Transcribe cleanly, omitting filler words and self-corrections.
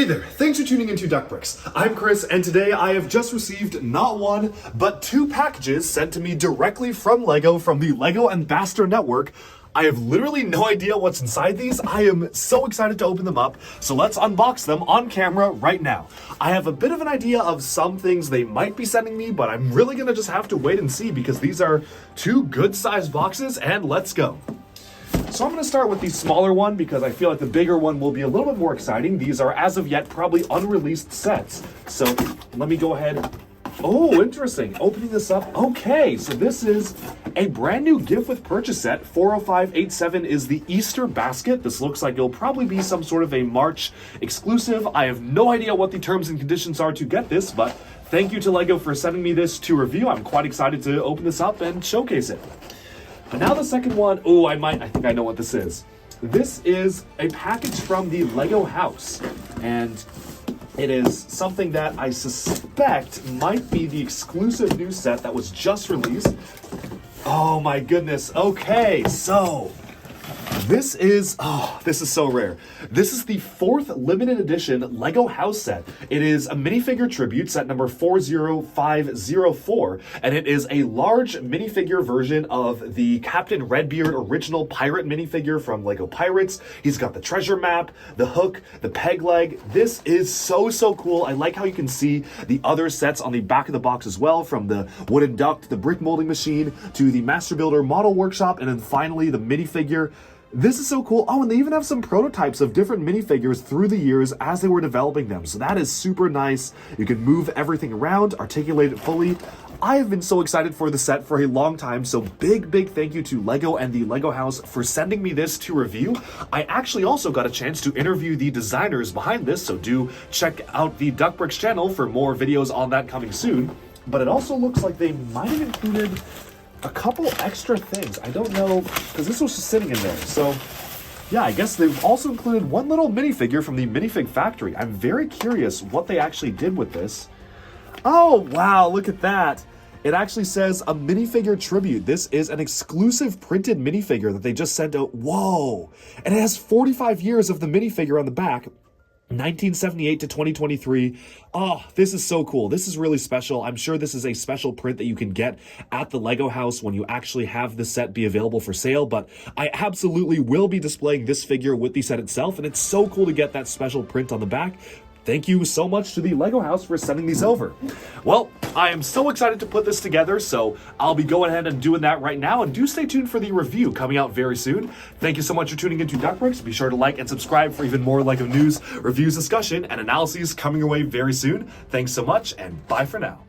there, thanks for tuning into DuckBricks. I'm Chris, and today I have just received not one, but two packages sent to me directly from LEGO from the LEGO Ambassador Network. I have literally no idea what's inside these. I am so excited to open them up, so let's unbox them on camera right now. I have a bit of an idea of some things they might be sending me, but I'm really gonna just have to wait and see because these are two good-sized boxes, and let's go. So I'm going to start with the smaller one because I feel like the bigger one will be a little bit more exciting. These are, as of yet, probably unreleased sets. So let me go ahead. Oh, interesting. Opening this up. Okay, so this is a brand new gift with purchase set. 40587 is the Easter basket. This looks like it'll probably be some sort of a March exclusive. I have no idea what the terms and conditions are to get this, but thank you to LEGO for sending me this to review. I'm quite excited to open this up and showcase it. But now the second one, I think I know what this is. This is a package from the LEGO house, and it is something that I suspect might be the exclusive new set that was just released. Oh my goodness, okay, so this is so rare. This is the 4th limited edition LEGO house set. It is a Minifigure Tribute, set number 40504, and it is a large minifigure version of the Captain Redbeard original pirate minifigure from LEGO Pirates. He's got the treasure map, the hook, the peg leg. This is so cool. I like how you can see the other sets on the back of the box as well, from the wooden duck to the brick molding machine to the Master Builder model workshop, and then finally the minifigure. This is so cool. Oh, and they even have some prototypes of different minifigures through the years as they were developing them. So that is super nice. You can move everything around, articulate it fully. I have been so excited for the set for a long time, so big thank you to LEGO and the LEGO house for sending me this to review. I actually also got a chance to interview the designers behind this, so do check out the DuckBricks channel for more videos on that coming soon. But it also looks like they might have included a couple extra things. I don't know, because this was just sitting in there. So yeah, I guess they've also included one little minifigure from the Minifig factory. I'm very curious what they actually did with this. Oh, wow, look at that. It actually says a Minifigure Tribute. This is an exclusive printed minifigure that they just sent out. Whoa. And it has 45 years of the minifigure on the back. 1978 to 2023. Oh, this is so cool. This is really special. I'm sure this is a special print that you can get at the LEGO house when you actually have the set be available for sale, but I absolutely will be displaying this figure with the set itself, and it's so cool to get that special print on the back. Thank you so much to the LEGO house for sending these over. Well, I am so excited to put this together, so I'll be going ahead and doing that right now, and do stay tuned for the review coming out very soon. Thank you so much for tuning into DuckBricks. Be sure to like and subscribe for even more LEGO news, reviews, discussion, and analyses coming your way very soon. Thanks so much, and bye for now.